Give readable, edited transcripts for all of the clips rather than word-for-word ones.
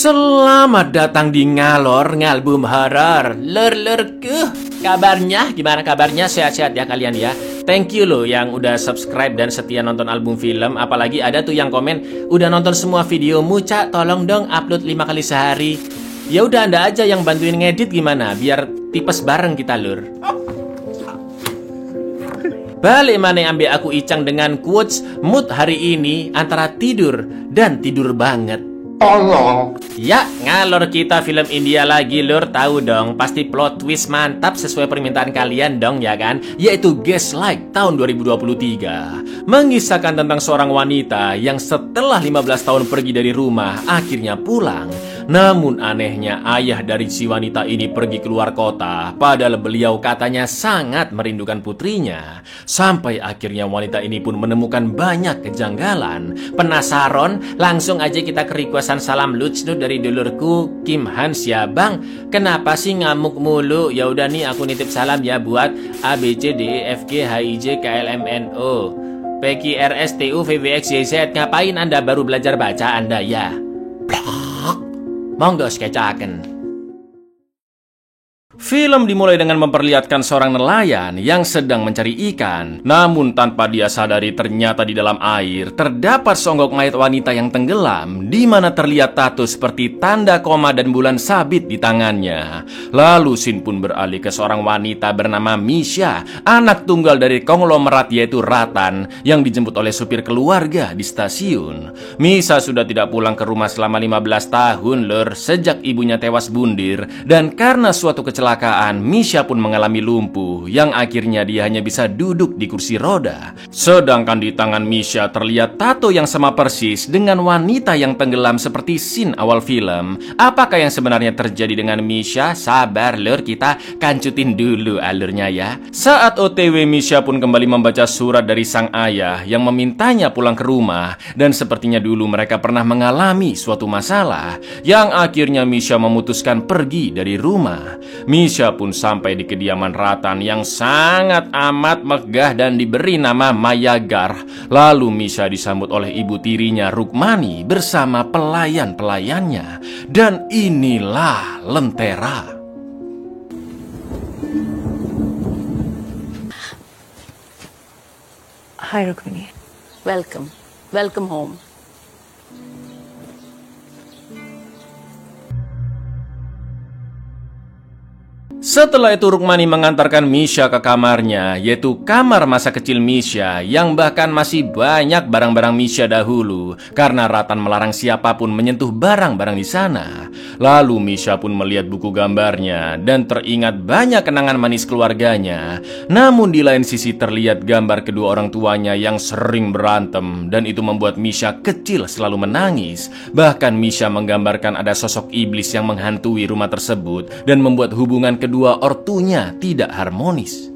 Selamat datang di Ngalor Ngalbum Horor. Lur-lurku, kabarnya? Gimana kabarnya? Sehat-sehat ya kalian ya? Thank you loh yang udah subscribe dan setia nonton album film. Apalagi ada tuh yang komen, udah nonton semua videomu, Cak, tolong dong upload 5 kali sehari. Ya udah, Anda aja yang bantuin ngedit gimana? Biar tipes bareng kita, lur. Balik mana ambil aku Icang dengan quotes mood hari ini antara tidur dan tidur banget. Ya, ngalor kita film India lagi, lur. Tahu dong, pasti plot twist mantap sesuai permintaan kalian dong, ya kan? Yaitu Gaslight tahun 2023. Mengisahkan tentang seorang wanita yang setelah 15 tahun pergi dari rumah, akhirnya pulang. Namun anehnya ayah dari si wanita ini pergi keluar kota, padahal beliau katanya sangat merindukan putrinya. Sampai akhirnya wanita ini pun menemukan banyak kejanggalan. Penasaran? Langsung aja kita ke requestan salam lucu dari dulurku Kim Hans ya bang. Kenapa sih ngamuk mulu? Ya udah nih aku nitip salam ya buat A B C D E F G H I J K L M N O P Q R S T U V W X Y Z. Ngapain Anda baru belajar baca Anda ya? Monggo skecaken. Film dimulai dengan memperlihatkan seorang nelayan yang sedang mencari ikan. Namun tanpa dia sadari ternyata di dalam air terdapat seonggok mayat wanita yang tenggelam, di mana terlihat tato seperti tanda koma dan bulan sabit di tangannya. Lalu scene pun beralih ke seorang wanita bernama Misha, anak tunggal dari konglomerat yaitu Ratan, yang dijemput oleh supir keluarga di stasiun. Misha sudah tidak pulang ke rumah selama 15 tahun lur, sejak ibunya tewas bundir, dan karena suatu kecelakaan Misha pun mengalami lumpuh, yang akhirnya dia hanya bisa duduk di kursi roda. Sedangkan di tangan Misha terlihat tato yang sama persis dengan wanita yang tenggelam seperti scene awal film. Apakah yang sebenarnya terjadi dengan Misha? Sabar lur, kita kancutin dulu alurnya ya. Saat OTW, Misha pun kembali membaca surat dari sang ayah yang memintanya pulang ke rumah. Dan sepertinya dulu mereka pernah mengalami suatu masalah, yang akhirnya Misha memutuskan pergi dari rumah. Misha pun sampai di kediaman Ratan yang sangat amat megah dan diberi nama Mayagar. Lalu Misha disambut oleh ibu tirinya Rukmani bersama pelayan-pelayannya. Dan inilah Lentera. Hi Rukmini. Welcome. Welcome home. Setelah itu Rukmani mengantarkan Misha ke kamarnya, yaitu kamar masa kecil Misha, yang bahkan masih banyak barang-barang Misha dahulu karena Ratan melarang siapapun menyentuh barang-barang di sana. Lalu Misha pun melihat buku gambarnya dan teringat banyak kenangan manis keluarganya. Namun di lain sisi terlihat gambar kedua orang tuanya yang sering berantem, dan itu membuat Misha kecil selalu menangis. Bahkan Misha menggambarkan ada sosok iblis yang menghantui rumah tersebut dan membuat hubungan kedua ortunya tidak harmonis.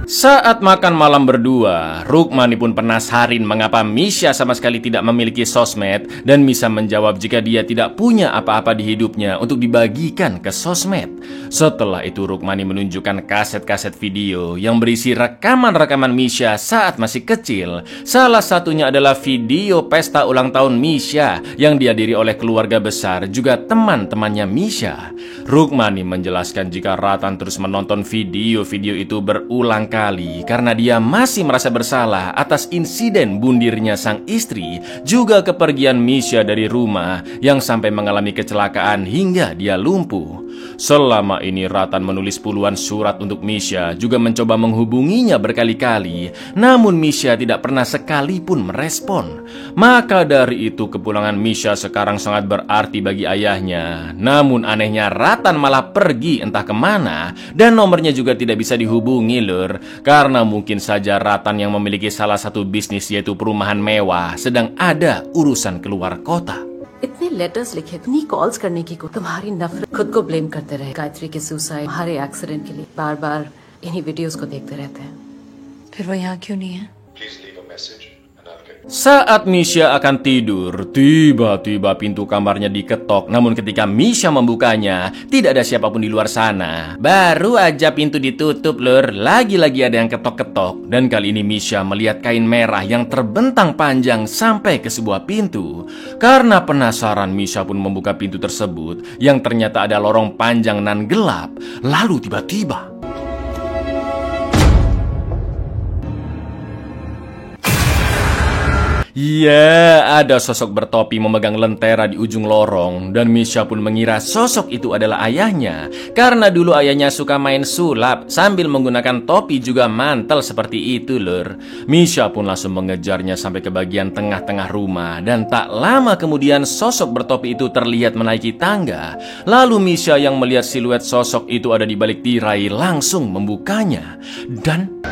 Saat makan malam berdua, Rukmani pun penasaran mengapa Misha sama sekali tidak memiliki sosmed, dan Misha menjawab jika dia tidak punya apa-apa di hidupnya untuk dibagikan ke sosmed. Setelah itu Rukmani menunjukkan kaset-kaset video yang berisi rekaman-rekaman Misha saat masih kecil. Salah satunya adalah video pesta ulang tahun Misha yang dihadiri oleh keluarga besar juga teman-temannya Misha. Rukmani menjelaskan jika Ratan terus menonton video-video itu berulang kali karena dia masih merasa bersalah atas insiden bundirnya sang istri, juga kepergian Misha dari rumah yang sampai mengalami kecelakaan hingga dia lumpuh. Selama ini Ratan menulis puluhan surat untuk Misha, juga mencoba menghubunginya berkali-kali, namun Misha tidak pernah sekalipun merespon. Maka dari itu kepulangan Misha sekarang sangat berarti bagi ayahnya. Namun anehnya Ratan malah pergi entah kemana, dan nomornya juga tidak bisa dihubungi lur, karena mungkin saja Ratan yang memiliki salah satu bisnis yaitu perumahan mewah sedang ada urusan keluar kota. इतने लेटर्स लिखे, इतनी कॉल्स करने की को तुम्हारी नफरत खुद को ब्लेम करते रहे। गायत्री के सुसाइड, हर एक्सीडेंट के लिए बार बार इन्हीं वीडियोस को देखते रहते हैं। फिर वो यहाँ क्यों नहीं है? Saat Misha akan tidur, tiba-tiba pintu kamarnya diketok. Namun ketika Misha membukanya, tidak ada siapapun di luar sana. Baru aja pintu ditutup, Lur. Lagi-lagi ada yang ketok-ketok. Dan kali ini Misha melihat kain merah yang terbentang panjang sampai ke sebuah pintu. Karena penasaran, Misha pun membuka pintu tersebut yang ternyata ada lorong panjang nan gelap. Lalu tiba-tiba iya, ada sosok bertopi memegang lentera di ujung lorong. Dan Misha pun mengira sosok itu adalah ayahnya. Karena dulu ayahnya suka main sulap sambil menggunakan topi juga mantel seperti itu, Lur. Misha pun langsung mengejarnya sampai ke bagian tengah-tengah rumah. Dan tak lama kemudian sosok bertopi itu terlihat menaiki tangga. Lalu Misha yang melihat siluet sosok itu ada di balik tirai langsung membukanya. Dan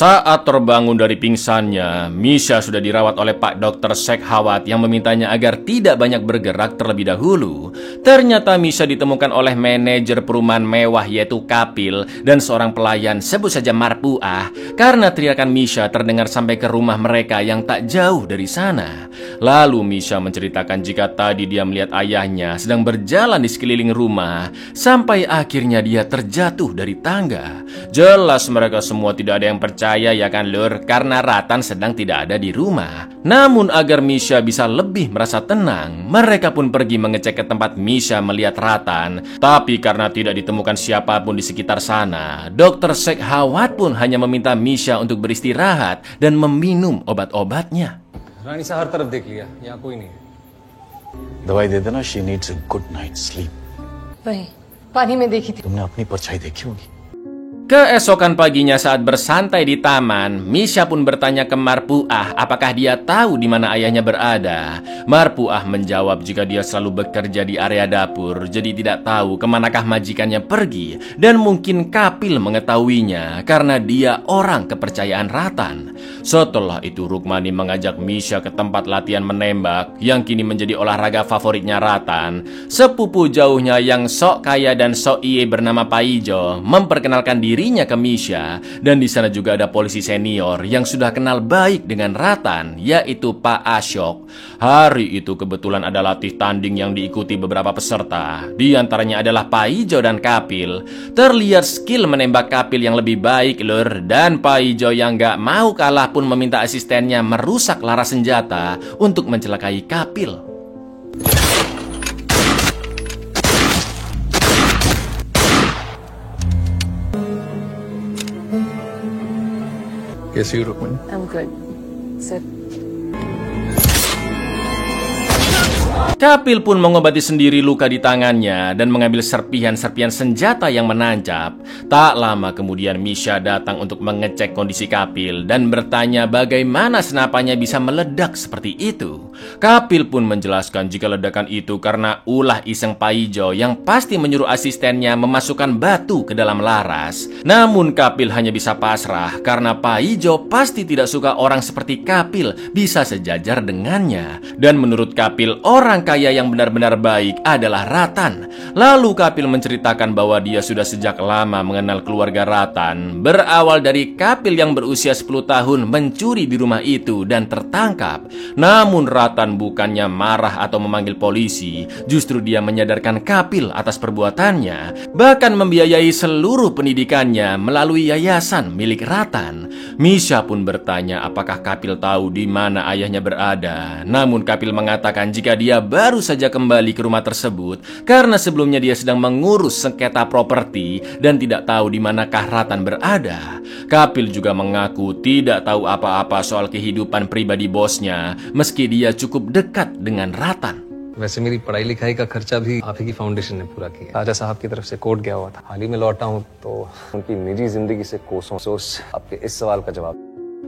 saat terbangun dari pingsannya, Misha sudah dirawat oleh Pak Dr. Shekhawat yang memintanya agar tidak banyak bergerak terlebih dahulu. Ternyata Misha ditemukan oleh manajer perumahan mewah yaitu Kapil dan seorang pelayan sebut saja Marpuah. Karena teriakan Misha terdengar sampai ke rumah mereka yang tak jauh dari sana. Lalu Misha menceritakan jika tadi dia melihat ayahnya sedang berjalan di sekeliling rumah sampai akhirnya dia terjatuh dari tangga. Jelas mereka semua tidak ada yang percaya ya kan, Lur, karena Ratan sedang tidak ada di rumah. Namun agar Misha bisa lebih merasa tenang, mereka pun pergi mengecek ke tempat Misha melihat Ratan. Tapi karena tidak ditemukan siapapun di sekitar sana, Dr. Shekhawat pun hanya meminta Misha untuk beristirahat dan meminum obat-obatnya. रानी सा हर तरफ देख लिया, यहाँ कोई नहीं है। दवाई दे देना, she needs a good night's sleep. वही पानी में देखी थी। तुमने अपनी परछाई देखी होगी। Keesokan paginya saat bersantai di taman, Misha pun bertanya ke Marpuah apakah dia tahu di mana ayahnya berada. Marpuah menjawab jika dia selalu bekerja di area dapur, jadi tidak tahu kemanakah majikannya pergi. Dan mungkin Kapil mengetahuinya karena dia orang kepercayaan Ratan. Setelah itu Rukmani mengajak Misha ke tempat latihan menembak yang kini menjadi olahraga favoritnya Ratan. Sepupu jauhnya yang sok kaya dan sok iye bernama Paijo memperkenalkan dirinya ke Misha. Dan di sana juga ada polisi senior yang sudah kenal baik dengan Ratan, yaitu Pak Ashok. Hari itu kebetulan ada latih tanding yang diikuti beberapa peserta. Di antaranya adalah Paijo dan Kapil. Terlihat skill menembak Kapil yang lebih baik, Lur. Dan Paijo yang gak mau kalah pun meminta asistennya merusak laras senjata untuk mencelakai Kapil. कैसी हो Rukmini? I'm good. Sit. Kapil pun mengobati sendiri luka di tangannya dan mengambil serpihan-serpihan senjata yang menancap. Tak lama kemudian Misha datang untuk mengecek kondisi Kapil dan bertanya bagaimana senapannya bisa meledak seperti itu. Kapil pun menjelaskan jika ledakan itu karena ulah iseng Paijo yang pasti menyuruh asistennya memasukkan batu ke dalam laras. Namun Kapil hanya bisa pasrah karena Paijo pasti tidak suka orang seperti Kapil bisa sejajar dengannya. Dan menurut Kapil, orang kaya yang benar-benar baik adalah Ratan. Lalu Kapil menceritakan bahwa dia sudah sejak lama mengenal keluarga Ratan. Berawal dari Kapil yang berusia 10 tahun mencuri di rumah itu dan tertangkap. Namun Ratan bukannya marah atau memanggil polisi. Justru dia menyadarkan Kapil atas perbuatannya. Bahkan membiayai seluruh pendidikannya melalui yayasan milik Ratan. Misha pun bertanya apakah Kapil tahu di mana ayahnya berada. Namun Kapil mengatakan jika dia baru saja kembali ke rumah tersebut karena sebelumnya dia sedang mengurus sengketa properti dan tidak tahu di manakah Ratan berada. Kapil juga mengaku tidak tahu apa-apa soal kehidupan pribadi bosnya meski dia cukup dekat dengan Ratan. वैसे मेरी पढ़ाई लिखाई का खर्चा भी आप ही की फाउंडेशन ने पूरा किया। राजा साहब की तरफ से कोर्ट गया हुआ था, हाल ही में लौटा हूँ तो उनकी निजी जिंदगी से कोसों। आपके इस सवाल का जवाब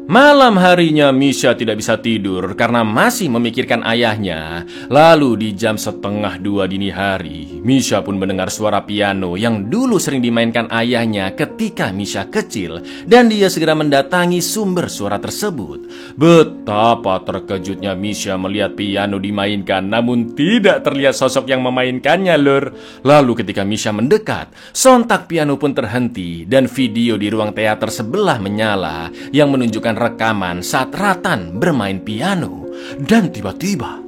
Malam harinya Misha tidak bisa tidur karena masih memikirkan ayahnya. Lalu di jam 1:30 dini hari, Misha pun mendengar suara piano yang dulu sering dimainkan ayahnya ketika Misha kecil. Dan dia segera mendatangi sumber suara tersebut. Betapa terkejutnya Misha melihat piano dimainkan, namun tidak terlihat sosok yang memainkannya, lur. Lalu ketika Misha mendekat, sontak piano pun terhenti dan video di ruang teater sebelah menyala yang menunjukkan rekaman saat Ratan bermain piano. Dan tiba-tiba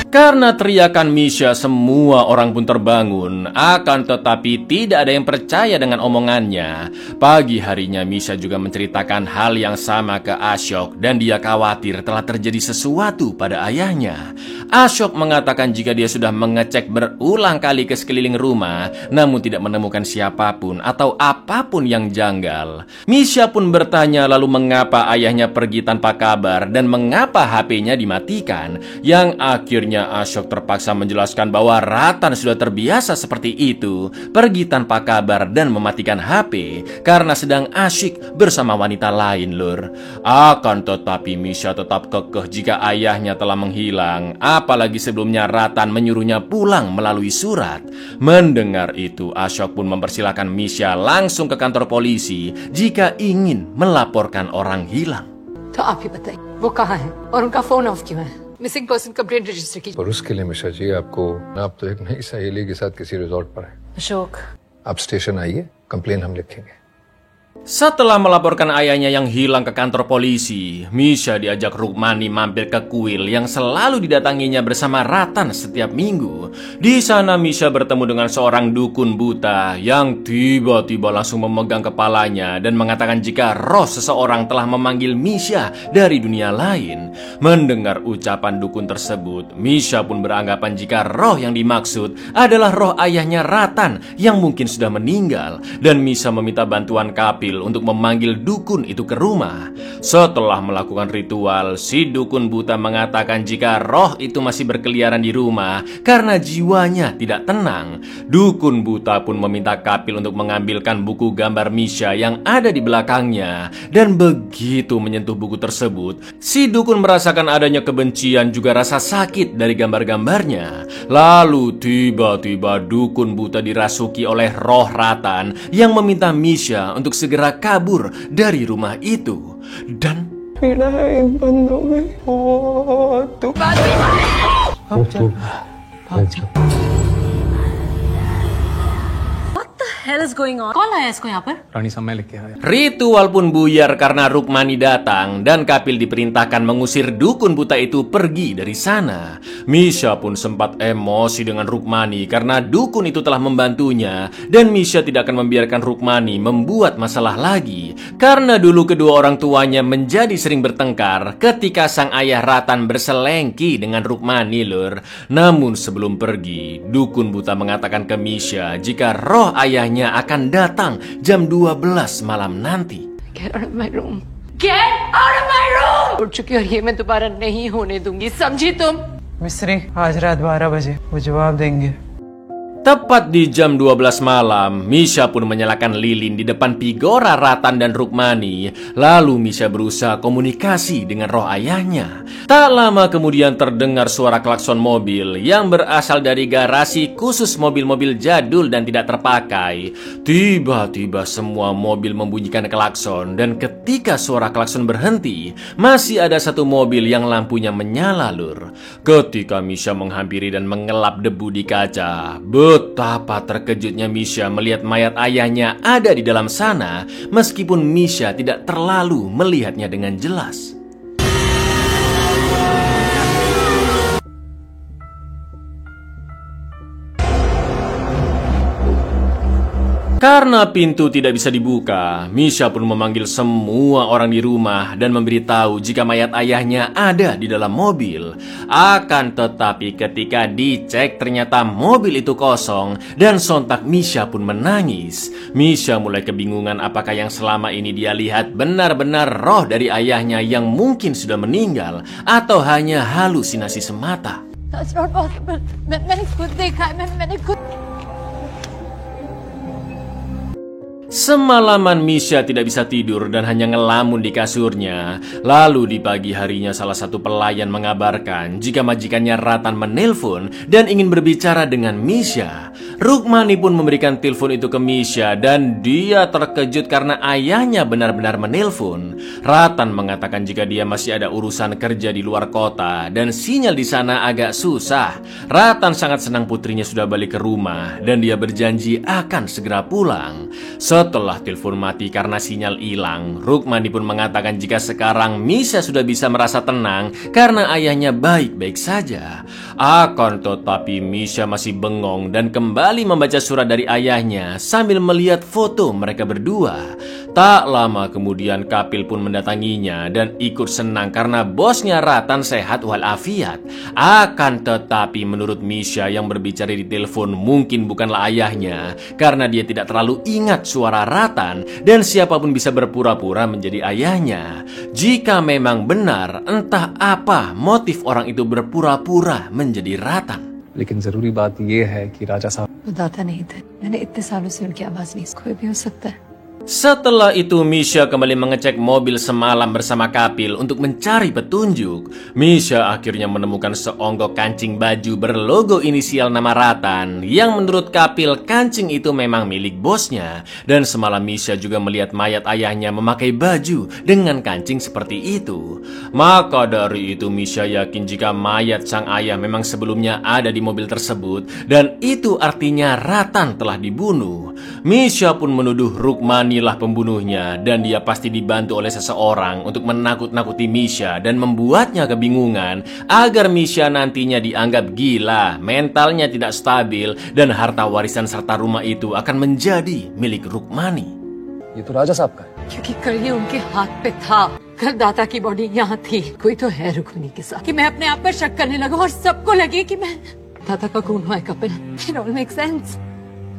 karena teriakan Misha, semua orang pun terbangun. Akan tetapi tidak ada yang percaya dengan omongannya. Pagi harinya Misha juga menceritakan hal yang sama ke Ashok dan dia khawatir telah terjadi sesuatu pada ayahnya. Ashok mengatakan jika dia sudah mengecek berulang kali ke sekeliling rumah, namun tidak menemukan siapapun atau apapun yang janggal. Misha pun bertanya lalu mengapa ayahnya pergi tanpa kabar dan mengapa HP-nya dimatikan. Yang akhirnya Ashok terpaksa menjelaskan bahwa Ratan sudah terbiasa seperti itu, pergi tanpa kabar dan mematikan HP karena sedang asyik bersama wanita lain, lur. Akan tetapi Misha tetap kekeh jika ayahnya telah menghilang, apalagi sebelumnya Ratan menyuruhnya pulang melalui surat. Mendengar itu, Ashok pun mempersilahkan Misha langsung ke kantor polisi jika ingin melaporkan orang hilang. तो आप ही बताइए वो कहाँ है और उनका phone of क्यों है? मिसिंग पर्सन कंप्लेंट रजिस्टर की। और उसके लिए मिश्रा जी आपको आप तो एक नई सहेली के साथ किसी रिजॉर्ट पर हैं। अशोक आप स्टेशन आइए, कंप्लेन हम लिखेंगे। Setelah melaporkan ayahnya yang hilang ke kantor polisi, Misha diajak Rukmani mampir ke kuil yang selalu didatanginya bersama Ratan setiap minggu. Di sana Misha bertemu dengan seorang dukun buta yang tiba-tiba langsung memegang kepalanya dan mengatakan jika roh seseorang telah memanggil Misha dari dunia lain. Mendengar ucapan dukun tersebut, Misha pun beranggapan jika roh yang dimaksud adalah roh ayahnya Ratan yang mungkin sudah meninggal, dan Misha meminta bantuan Kapil untuk memanggil dukun itu ke rumah. Setelah melakukan ritual, si dukun buta mengatakan jika roh itu masih berkeliaran di rumah karena jiwanya tidak tenang. Dukun buta pun meminta Kapil untuk mengambilkan buku gambar Misha yang ada di belakangnya. Dan begitu menyentuh buku tersebut, si dukun merasakan adanya kebencian juga rasa sakit dari gambar-gambarnya. Lalu tiba-tiba dukun buta dirasuki oleh roh Ratan yang meminta Misha untuk segera kabur dari rumah itu. Dan hell is going on? कौन लाया इसको यहाँ पर? रानी साहब मैं लेके आया। ritual pun buyar karena Rukmani datang dan Kapil diperintahkan mengusir dukun buta itu pergi dari sana. Misha pun sempat emosi dengan Rukmani karena dukun itu telah membantunya, dan Misha tidak akan membiarkan Rukmani membuat masalah lagi karena dulu kedua orang tuanya menjadi sering bertengkar ketika sang ayah Ratan berselengki dengan Rukmani, lur. Namun sebelum pergi, dukun buta mengatakan ke Misha jika roh ayahnya akan datang jam 12 malam nanti. Get out of my room. Get out of my room! उठ चुकी और ये मैं दोबारा नहीं होने दूंगी, समझी तुम? मिस्त्री आज रात 12 बजे वो जवाब देंगे। Tepat di jam 12 malam, Misha pun menyalakan lilin di depan Pigora Ratan dan Rukmani. Lalu Misha berusaha komunikasi dengan roh ayahnya. Tak lama kemudian terdengar suara klakson mobil yang berasal dari garasi khusus mobil-mobil jadul dan tidak terpakai. Tiba-tiba semua mobil membunyikan klakson, dan ketika suara klakson berhenti, masih ada satu mobil yang lampunya menyala, lur. Ketika Misha menghampiri dan mengelap debu di kaca, betapa terkejutnya Misha melihat mayat ayahnya ada di dalam sana, meskipun Misha tidak terlalu melihatnya dengan jelas. Karena pintu tidak bisa dibuka, Misha pun memanggil semua orang di rumah dan memberitahu jika mayat ayahnya ada di dalam mobil. Akan tetapi ketika dicek ternyata mobil itu kosong dan sontak Misha pun menangis. Misha mulai kebingungan apakah yang selama ini dia lihat benar-benar roh dari ayahnya yang mungkin sudah meninggal atau hanya halusinasi semata. That's not possible. मैंने खुद देखा है, मैंने खुद Semalaman Misha tidak bisa tidur dan hanya ngelamun di kasurnya. Lalu di pagi harinya salah satu pelayan mengabarkan jika majikannya Ratan menelpon dan ingin berbicara dengan Misha. Rukmani pun memberikan telepon itu ke Misha dan dia terkejut karena ayahnya benar-benar menelpon. Ratan mengatakan jika dia masih ada urusan kerja di luar kota dan sinyal di sana agak susah. Ratan sangat senang putrinya sudah balik ke rumah dan dia berjanji akan segera pulang. Setelah telepon mati karena sinyal hilang, Rukmani pun mengatakan jika sekarang Misha sudah bisa merasa tenang karena ayahnya baik-baik saja. Akan tetapi Misha masih bengong dan kembali membaca surat dari ayahnya sambil melihat foto mereka berdua. Tak lama kemudian Kapil pun mendatanginya dan ikut senang karena bosnya Ratan sehat walafiat. Akan tetapi menurut Misha yang berbicara di telepon mungkin bukanlah ayahnya karena dia tidak terlalu ingat suara Ratan dan siapapun bisa berpura-pura menjadi ayahnya. Jika memang benar, entah apa motif orang itu berpura-pura menjadi Ratan. लेकिन जरूरी बात ये है कि राजा साहब बताता नहीं था। मैंने इतने सालों से उनकी आवाज नहीं, कोई भी हो सकता है। Setelah itu Misha kembali mengecek mobil semalam bersama Kapil untuk mencari petunjuk. Misha akhirnya menemukan seonggok kancing baju berlogo inisial nama Ratan yang menurut Kapil kancing itu memang milik bosnya. Dan semalam Misha juga melihat mayat ayahnya memakai baju dengan kancing seperti itu. Maka dari itu Misha yakin jika mayat sang ayah memang sebelumnya ada di mobil tersebut dan itu artinya Ratan telah dibunuh. Misha pun menuduh Rukmani lah pembunuhnya dan dia pasti dibantu oleh seseorang untuk menakut-nakuti Misha dan membuatnya kebingungan agar Misha nantinya dianggap gila, mentalnya tidak stabil dan harta warisan serta rumah itu akan menjadi milik Rukmani. ये तो राजा साहब का है। क्योंकि कल ये उनके हाथ पे था, कल दाता की बॉडी यहाँ थी, कोई तो है रुक्मिणी के साथ। कि मैं अपने आप पर शक करने लगा और सबको लगे कि मैं दाता का खून हुआ है Kapil. It all makes sense.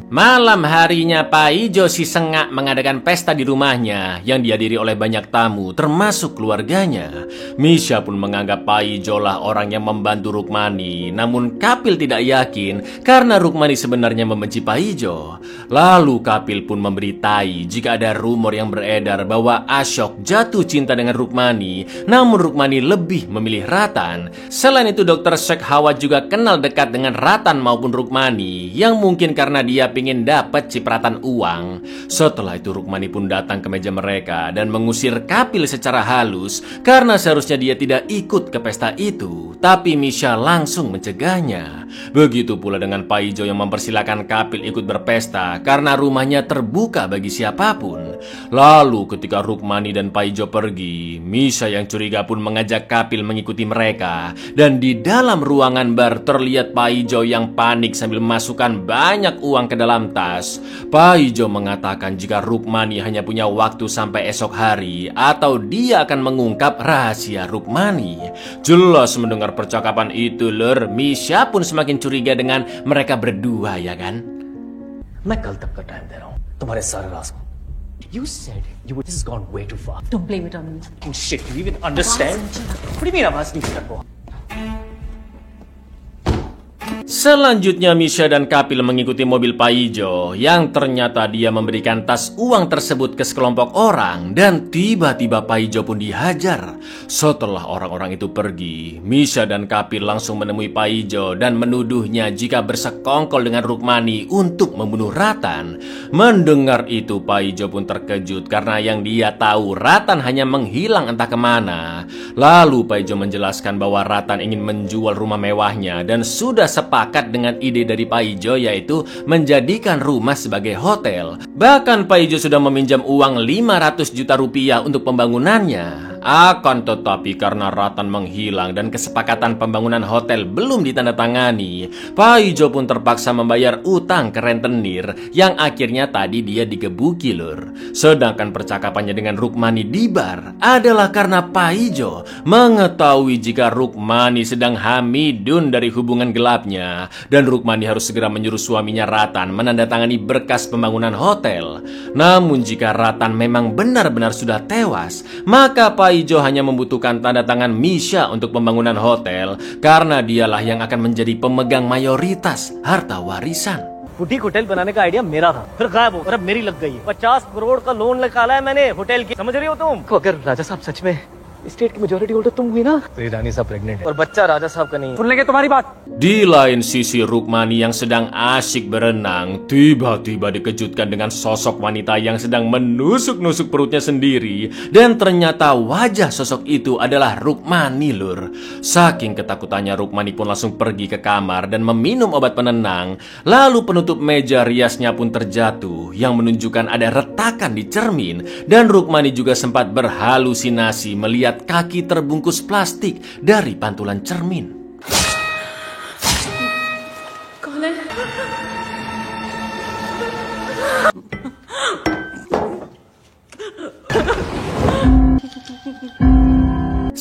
Malam harinya Paijo si Sengak mengadakan pesta di rumahnya yang dihadiri oleh banyak tamu termasuk keluarganya. Misha pun menganggap Paijo lah orang yang membantu Rukmani, namun Kapil tidak yakin karena Rukmani sebenarnya membenci Paijo. Lalu Kapil pun memberitai jika ada rumor yang beredar bahwa Ashok jatuh cinta dengan Rukmani, namun Rukmani lebih memilih Ratan. Selain itu Dr. Shekhawat juga kenal dekat dengan Ratan maupun Rukmani yang mungkin karena dia ingin dapat cipratan uang. Setelah itu Rukmani pun datang ke meja mereka dan mengusir Kapil secara halus karena seharusnya dia tidak ikut ke pesta itu. Tapi Misha langsung mencegahnya. Begitu pula dengan Paijo yang mempersilahkan Kapil ikut berpesta karena rumahnya terbuka bagi siapapun. Lalu ketika Rukmani dan Paijo pergi, Misha yang curiga pun mengajak Kapil mengikuti mereka. Dan di dalam ruangan bar terlihat Paijo yang panik sambil memasukkan banyak uang ke dalam tas. Paijo mengatakan jika Rukmani hanya punya waktu sampai esok hari atau dia akan mengungkap rahasia Rukmani. Jelas mendengar percakapan itu Lur, Misha pun semakin curiga dengan mereka berdua ya kan. मैं कल तक का टाइम दे रहा हूँ तुम्हारे सारे राज को. You said you would. This has gone way too far. Don't blame it on me. Oh shit, do you even understand? What do you mean आवाज नहीं कर रहा? Selanjutnya Misha dan Kapil mengikuti mobil Paijo yang ternyata dia memberikan tas uang tersebut ke sekelompok orang dan tiba-tiba Paijo pun dihajar. Setelah orang-orang itu pergi, Misha dan Kapil langsung menemui Paijo dan menuduhnya jika bersekongkol dengan Rukmani untuk membunuh Ratan. Mendengar itu Paijo pun terkejut karena yang dia tahu Ratan hanya menghilang entah kemana. Lalu Paijo menjelaskan bahwa Ratan ingin menjual rumah mewahnya dan sudah sepakat dengan ide dari Paijo yaitu menjadikan rumah sebagai hotel. Bahkan Paijo sudah meminjam uang 500 juta rupiah untuk pembangunannya. Akan tetapi karena Ratan menghilang dan kesepakatan pembangunan hotel belum ditandatangani, Pak Ijo pun terpaksa membayar utang ke rentenir yang akhirnya tadi dia digebuki lur. Sedangkan percakapannya dengan Rukmani di bar adalah karena Pak Ijo mengetahui jika Rukmani sedang hamidun dari hubungan gelapnya dan Rukmani harus segera menyuruh suaminya Ratan menandatangani berkas pembangunan hotel. Namun jika Ratan memang benar-benar sudah tewas, maka Pak Ijo hanya membutuhkan tanda tangan Misha untuk pembangunan hotel karena dialah yang akan menjadi pemegang mayoritas harta warisan. Boutique hotel बनाने का आइडिया मेरा था, फिर गायब हो, अब मेरी लग गई है। 50 करोड़ का लोन निकाला है मैंने होटल की, समझ रही हो तुम? अगर राजा साहब सच में स्टेट की मेजॉरिटी होल्डर तुम हुई ना, तो ये रानी साहब प्रेग्नेंट है और बच्चा राजा साहब का नहीं। सुन लेंगे तुम्हारी बात। Di lain sisi, Rukmani yang sedang asyik berenang tiba-tiba dikejutkan dengan sosok wanita yang sedang menusuk-nusuk perutnya sendiri, dan ternyata wajah sosok itu adalah Rukmani lur. Saking ketakutannya, Rukmani pun langsung pergi ke kamar dan meminum obat penenang. Lalu penutup meja riasnya pun terjatuh yang menunjukkan ada retakan di cermin, dan Rukmani juga sempat berhalusinasi melihat kaki terbungkus plastik dari pantulan cermin.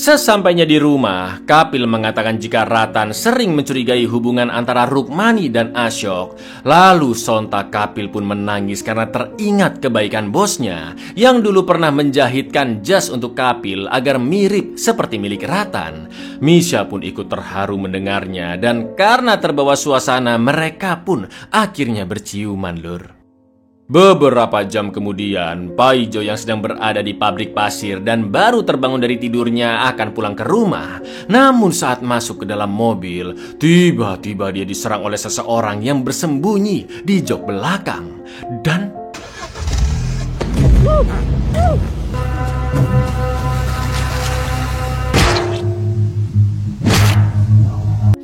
Sesampainya di rumah, Kapil mengatakan jika Ratan sering mencurigai hubungan antara Rukmani dan Ashok. Lalu sontak Kapil pun menangis karena teringat kebaikan bosnya yang dulu pernah menjahitkan jas untuk Kapil agar mirip seperti milik Ratan. Misha pun ikut terharu mendengarnya, dan karena terbawa suasana mereka pun akhirnya berciuman lur. Beberapa jam kemudian, Pak Ijo yang sedang berada di pabrik pasir dan baru terbangun dari tidurnya akan pulang ke rumah. Namun saat masuk ke dalam mobil, tiba-tiba dia diserang oleh seseorang yang bersembunyi di jok belakang. Dan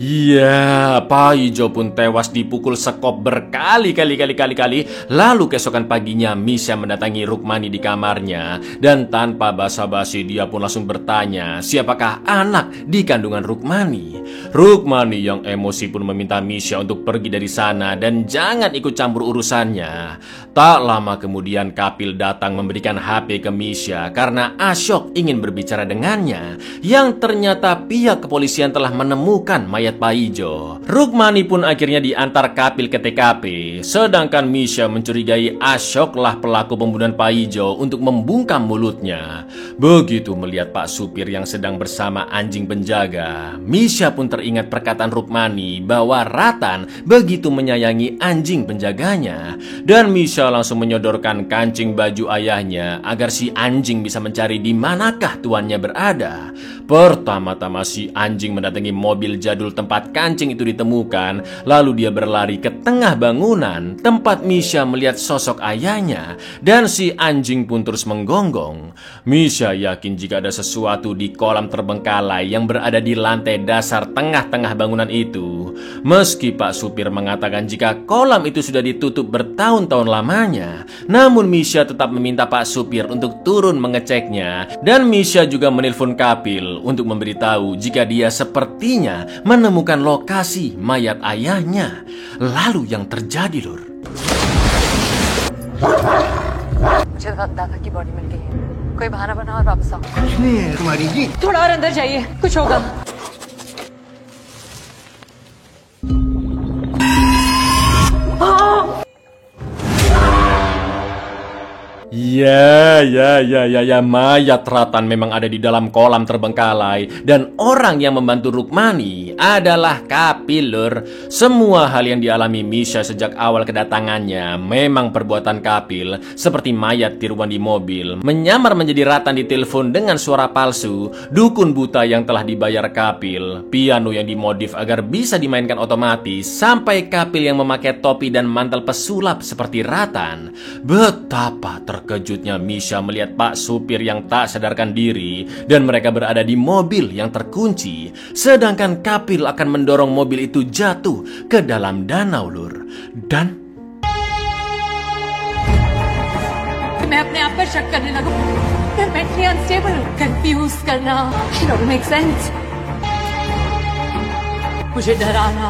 iya, Pak Ijo pun tewas dipukul sekop berkali-kali. Lalu keesokan paginya Misha mendatangi Rukmani di kamarnya, dan tanpa basa-basi dia pun langsung bertanya siapakah anak di kandungan Rukmani. Rukmani yang emosi pun meminta Misha untuk pergi dari sana dan jangan ikut campur urusannya. Tak lama kemudian Kapil datang memberikan HP ke Misha karena Ashok ingin berbicara dengannya, yang ternyata pihak kepolisian telah menemukan mayat Pak Ijo. Rukmani pun akhirnya diantar Kapil ke TKP, sedangkan Misha mencurigai Ashok lah pelaku pembunuhan Pak Ijo untuk membungkam mulutnya. Begitu melihat Pak Supir yang sedang bersama anjing penjaga, Misha pun teringat perkataan Rukmani bahwa Ratan begitu menyayangi anjing penjaganya, dan Misha langsung menyodorkan kancing baju ayahnya agar si anjing bisa mencari di manakah tuannya berada. Pertama-tama si anjing mendatangi mobil jadul tempat kancing itu ditemukan, lalu dia berlari ke tengah bangunan tempat Misha melihat sosok ayahnya, dan si anjing pun terus menggonggong. Misha yakin jika ada sesuatu di kolam terbengkalai yang berada di lantai dasar tengah-tengah bangunan itu. Meski Pak Supir mengatakan jika kolam itu sudah ditutup bertahun-tahun lamanya, namun Misha tetap meminta Pak Supir untuk turun mengeceknya, dan Misha juga menelpon Kapil untuk memberitahu jika dia sepertinya menemukan lokasi mayat ayahnya. Lalu yang terjadi lur, मुझे दादा की बॉडी मिल गई है, कोई बहाना बना और वापस आओ। कुछ नहीं है तुम्हारी जी, थोड़ा और अंदर जाइए, कुछ होगा। Ya, mayat Ratan memang ada di dalam kolam terbengkalai, dan orang yang membantu Rukmani adalah Kapil lur. Semua hal yang dialami Misha sejak awal kedatangannya memang perbuatan Kapil, seperti mayat tiruan di mobil, menyamar menjadi Ratan di telepon dengan suara palsu, dukun buta yang telah dibayar Kapil, piano yang dimodif agar bisa dimainkan otomatis, sampai Kapil yang memakai topi dan mantel pesulap seperti Ratan. Betapa terkejutnya Misha melihat Pak Supir yang tak sadarkan diri, dan mereka berada di mobil yang terkunci, sedangkan Kapil akan mendorong mobil itu jatuh ke dalam danau lur. Dan मैं अपने आप पर शक करने लगा। मैं mentally unstable हूँ। कंफ्यूज करना, इट डोंट मेक सेंस। मुझे डराना।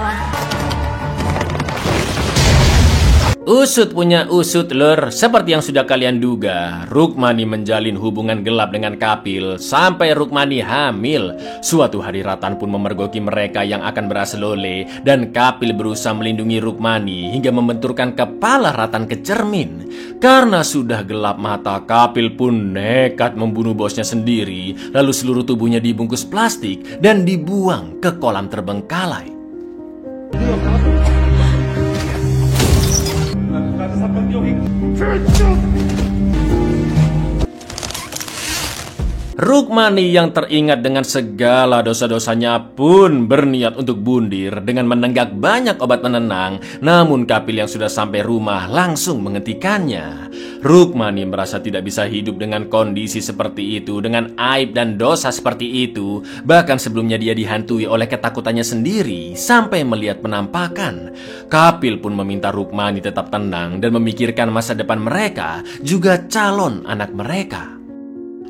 Usut punya usut, lur. Seperti yang sudah kalian duga, Rukmani menjalin hubungan gelap dengan Kapil sampai Rukmani hamil. Suatu hari Ratan pun memergoki mereka yang akan berasal-lole, dan Kapil berusaha melindungi Rukmani hingga membenturkan kepala Ratan ke cermin. Karena sudah gelap mata, Kapil pun nekat membunuh bosnya sendiri, lalu seluruh tubuhnya dibungkus plastik dan dibuang ke kolam terbengkalai. Rukmani yang teringat dengan segala dosa-dosanya pun berniat untuk bundir dengan menenggak banyak obat penenang. Namun Kapil yang sudah sampai rumah langsung menghentikannya. Rukmani merasa tidak bisa hidup dengan kondisi seperti itu, dengan aib dan dosa seperti itu. Bahkan sebelumnya dia dihantui oleh ketakutannya sendiri sampai melihat penampakan. Kapil pun meminta Rukmani tetap tenang dan memikirkan masa depan mereka, juga calon anak mereka.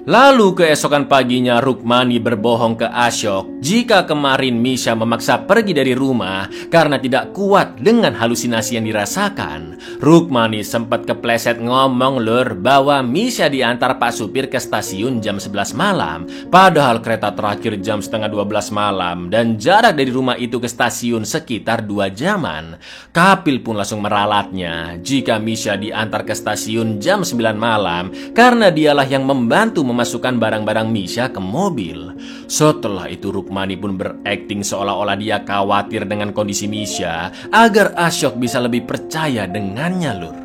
Lalu keesokan paginya Rukmani berbohong ke Ashok jika kemarin Misha memaksa pergi dari rumah karena tidak kuat dengan halusinasi yang dirasakan. Rukmani sempat kepleset ngomong, lur, bahwa Misha diantar Pak Supir ke stasiun jam 11 malam. Padahal kereta terakhir jam setengah 12 malam dan jarak dari rumah itu ke stasiun sekitar 2 jaman. Kapil pun langsung meralatnya jika Misha diantar ke stasiun jam 9 malam karena dialah yang membantu memasukkan barang-barang Misha ke mobil. Setelah itu Rukmani pun berakting seolah-olah dia khawatir dengan kondisi Misha agar Ashok bisa lebih percaya dengannya, lur.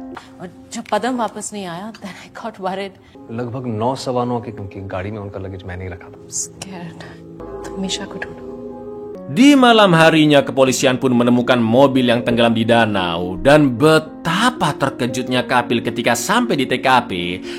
जब पदम वापस नहीं आया, then I got worried. लगभग 9:15 की क्योंकि गाड़ी में उनका लगेज मैंने ही रखा था। Scared. तो मीशा को ढूंढो। Di malam harinya kepolisian pun menemukan mobil yang tenggelam di danau, dan betapa terkejutnya Kapil ketika sampai di TKP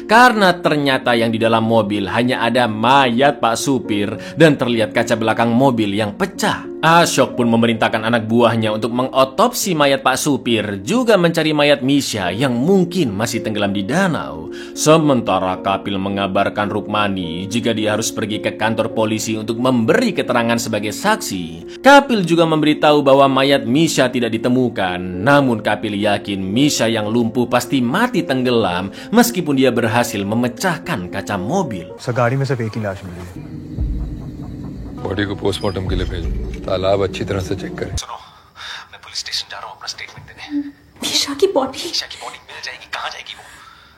karena ternyata yang di dalam mobil hanya ada mayat Pak Supir dan terlihat kaca belakang mobil yang pecah. Ashok pun memerintahkan anak buahnya untuk mengotopsi mayat Pak Supir, juga mencari mayat Misha yang mungkin masih tenggelam di danau. Sementara Kapil mengabarkan Rukmani jika dia harus pergi ke kantor polisi untuk memberi keterangan sebagai saksi. Kapil juga memberitahu bahwa mayat Misha tidak ditemukan, namun Kapil yakin Misha yang lumpuh pasti mati tenggelam meskipun dia berhasil memecahkan kaca mobil. गाड़ी में सिर्फ एक ही लाश मिली है। बॉडी को पोस्टमार्टम के लिए भेजो, तालाब अच्छी तरह से चेक करें। सुनो, मैं पुलिस स्टेशन जा रहा हूँ अपना स्टेटमेंट देने। मीशा की बॉडी मिल जाएगी, कहाँ जाएगी वो?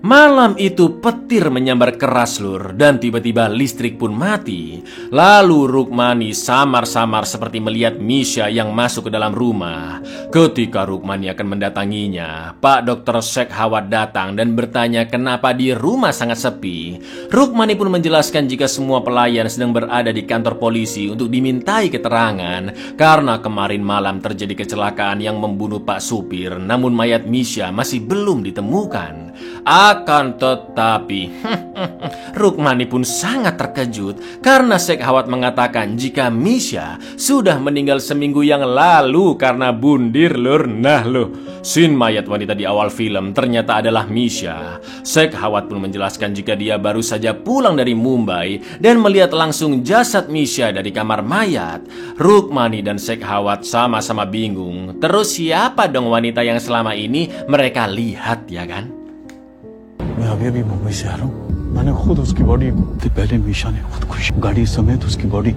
Malam itu petir menyambar keras, lur, dan tiba-tiba listrik pun mati. Lalu Rukmani samar-samar seperti melihat Misha yang masuk ke dalam rumah. Ketika Rukmani akan mendatanginya, Pak Dr. Shekhawat datang dan bertanya kenapa di rumah sangat sepi. Rukmani pun menjelaskan jika semua pelayan sedang berada di kantor polisi untuk dimintai keterangan karena kemarin malam terjadi kecelakaan yang membunuh Pak Supir, namun mayat Misha masih belum ditemukan. Akan tetapi, Rukmani pun sangat terkejut karena Shekhawat mengatakan jika Misha sudah meninggal seminggu yang lalu karena bundir, lur. Nah loh, scene mayat wanita di awal film ternyata adalah Misha. Shekhawat pun menjelaskan jika dia baru saja pulang dari Mumbai dan melihat langsung jasad Misha dari kamar mayat. Rukmani dan Shekhawat sama-sama bingung. Terus siapa dong wanita yang selama ini mereka lihat, ya kan? मैं अभी मुंबई से आ रहा हूँ। मैंने खुद उसकी बॉडी पहले मीशा ने खुदकुशी गाड़ी समेत उसकी बॉडी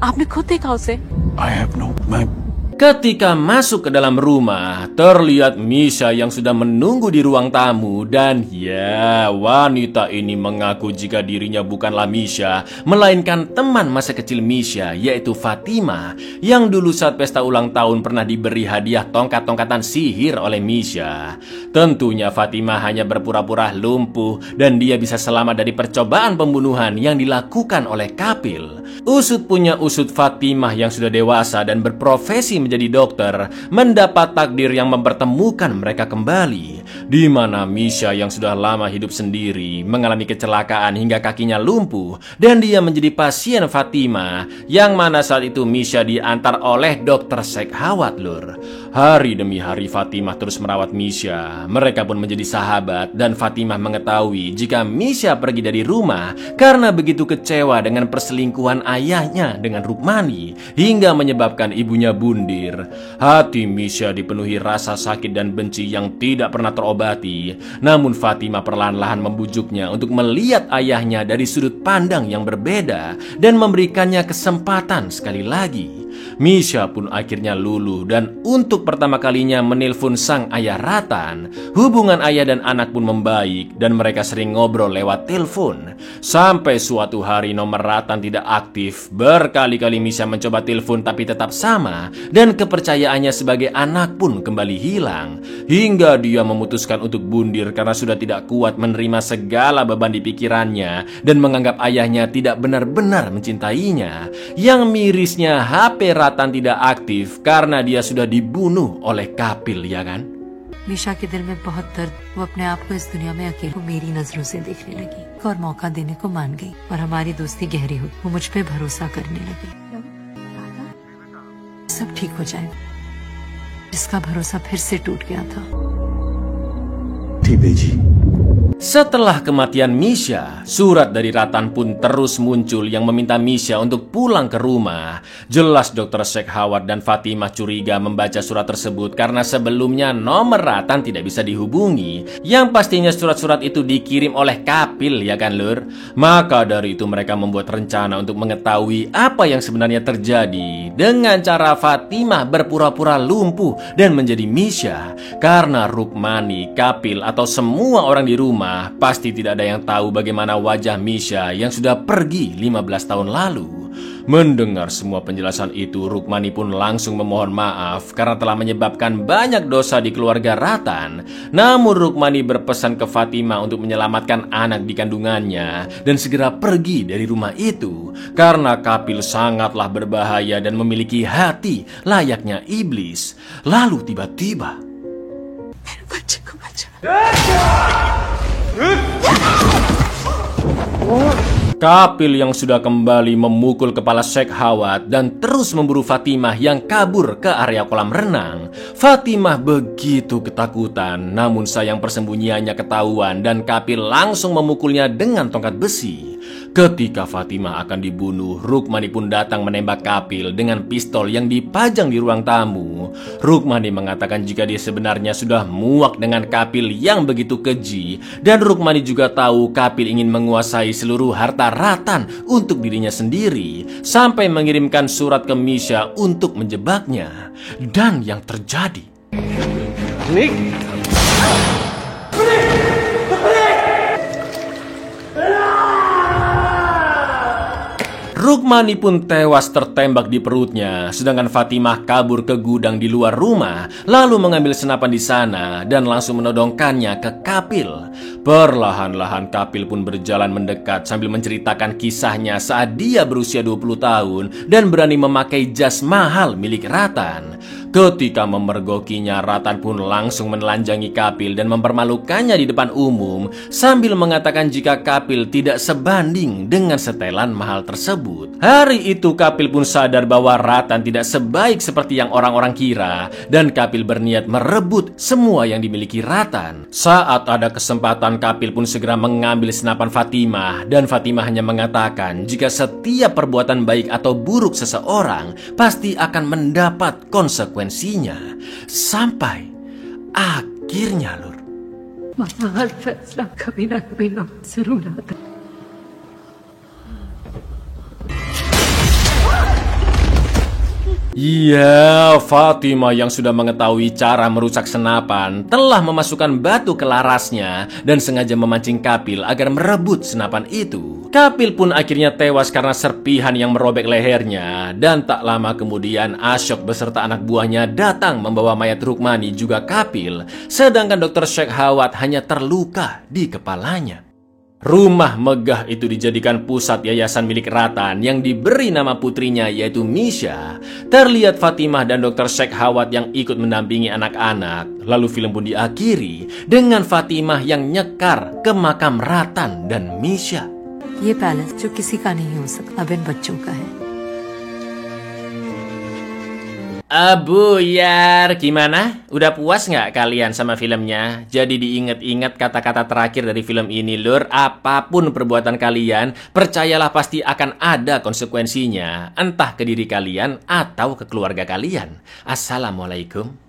आपने खुद देखा उसे? आई हैव नो मैं Ketika masuk ke dalam rumah, terlihat Misha yang sudah menunggu di ruang tamu dan ya, wanita ini mengaku jika dirinya bukanlah Misha, melainkan teman masa kecil Misha, yaitu Fatima, yang dulu saat pesta ulang tahun pernah diberi hadiah tongkat-tongkatan sihir oleh Misha. Tentunya Fatima hanya berpura-pura lumpuh dan dia bisa selamat dari percobaan pembunuhan yang dilakukan oleh Kapil. Usut punya usut, Fatimah yang sudah dewasa dan berprofesi menjadi dokter mendapat takdir yang mempertemukan mereka kembali. di mana Misha yang sudah lama hidup sendiri mengalami kecelakaan hingga kakinya lumpuh dan dia menjadi pasien Fatima, yang mana saat itu Misha diantar oleh Dr. Shekhawat, Lur. Hari demi hari Fatimah terus merawat Misha. Mereka pun menjadi sahabat dan Fatimah mengetahui jika Misha pergi dari rumah karena begitu kecewa dengan perselingkuhan ayahnya dengan Rukmani hingga menyebabkan ibunya bundir. Hati Misha dipenuhi rasa sakit dan benci yang tidak pernah terobati. Namun Fatimah perlahan-lahan membujuknya untuk melihat ayahnya dari sudut pandang yang berbeda dan memberikannya kesempatan sekali lagi. Misha pun akhirnya luluh dan untuk pertama kalinya menelpon sang ayah Ratan. Hubungan ayah dan anak pun membaik dan mereka sering ngobrol lewat telepon. Sampai suatu hari nomor Ratan tidak aktif. Berkali-kali Misha mencoba telepon tapi tetap sama dan kepercayaannya sebagai anak pun kembali hilang. Hingga dia memutuskan untuk bundir karena sudah tidak kuat menerima segala beban di pikirannya dan menganggap ayahnya tidak benar-benar mencintainya. Yang mirisnya HP Ratan tidak aktif karena dia sudah dibunuh oleh Kapil, ya kan? Misha के दिल में बहुत दर्द, वो अपने आप को इस दुनिया में अकेले को मेरी नजरों से देखने लगी और मौका देने को मान गई और हमारी दोस्ती गहरी हुई। वो मुझ पे भरोसा करने लगी। सब ठीक हो जाए, जिसका भरोसा फिर से टूट गया था। Setelah kematian Misha, surat dari Ratan pun terus muncul yang meminta Misha untuk pulang ke rumah. Jelas Dr. Shekhawat dan Fatimah curiga membaca surat tersebut karena sebelumnya nomor Ratan tidak bisa dihubungi. Yang pastinya surat-surat itu dikirim oleh Kapil, ya kan, Lur? Maka dari itu mereka membuat rencana untuk mengetahui apa yang sebenarnya terjadi dengan cara Fatimah berpura-pura lumpuh dan menjadi Misha. Karena Rukmani, Kapil atau semua orang di rumah pasti tidak ada yang tahu bagaimana wajah Misha yang sudah pergi 15 tahun lalu. Mendengar semua penjelasan itu, Rukmani pun langsung memohon maaf karena telah menyebabkan banyak dosa di keluarga Ratan. Namun Rukmani berpesan ke Fatimah untuk menyelamatkan anak di kandungannya dan segera pergi dari rumah itu karena Kapil sangatlah berbahaya dan memiliki hati layaknya iblis. Lalu tiba-tiba Kapil yang sudah kembali memukul kepala Shekhawat dan terus memburu Fatimah yang kabur ke area kolam renang. Fatimah begitu ketakutan, namun sayang persembunyiannya ketahuan dan Kapil langsung memukulnya dengan tongkat besi. Ketika Fatimah akan dibunuh, Rukmani pun datang menembak Kapil dengan pistol yang dipajang di ruang tamu. Rukmani mengatakan jika dia sebenarnya sudah muak dengan Kapil yang begitu keji, dan Rukmani juga tahu Kapil ingin menguasai seluruh harta Ratan untuk dirinya sendiri, sampai mengirimkan surat ke Misha untuk menjebaknya. Dan yang terjadi, Rukmani pun tewas tertembak di perutnya, sedangkan Fatimah kabur ke gudang di luar rumah, lalu mengambil senapan di sana dan langsung menodongkannya ke Kapil. Perlahan-lahan Kapil pun berjalan mendekat sambil menceritakan kisahnya saat dia berusia 20 tahun dan berani memakai jas mahal milik Ratan. Ketika memergokinya, Ratan pun langsung menelanjangi Kapil dan mempermalukannya di depan umum sambil mengatakan jika Kapil tidak sebanding dengan setelan mahal tersebut. Hari itu Kapil pun sadar bahwa Ratan tidak sebaik seperti yang orang-orang kira dan Kapil berniat merebut semua yang dimiliki Ratan. Saat ada kesempatan, Kapil pun segera mengambil senapan Fatimah dan Fatimah hanya mengatakan jika setiap perbuatan baik atau buruk seseorang pasti akan mendapat konsekuensinya. Sampai akhirnya, Lur, हर फैसला कभी ना कभी वक्त जरूर आता है। Iya, Fatimah yang sudah mengetahui cara merusak senapan telah memasukkan batu ke larasnya dan sengaja memancing Kapil agar merebut senapan itu. Kapil pun akhirnya tewas karena serpihan yang merobek lehernya. Dan tak lama kemudian Ashok beserta anak buahnya datang membawa mayat Rukmani juga Kapil, sedangkan Dr. Shekhawat hanya terluka di kepalanya. Rumah megah itu dijadikan pusat yayasan milik Ratan yang diberi nama putrinya yaitu Misha. Terlihat Fatimah dan Dr. Sheikh Hawat yang ikut mendampingi anak-anak. Lalu film pun diakhiri dengan Fatimah yang nyekar ke makam Ratan dan Misha. ये पैलेस जो किसी का नहीं हो सकता अब इन बच्चों का है। Buyar, gimana? Udah puas nggak kalian sama filmnya? Jadi diingat-ingat kata-kata terakhir dari film ini, Lur. Apapun perbuatan kalian, percayalah pasti akan ada konsekuensinya. Entah ke diri kalian atau ke keluarga kalian. Assalamualaikum.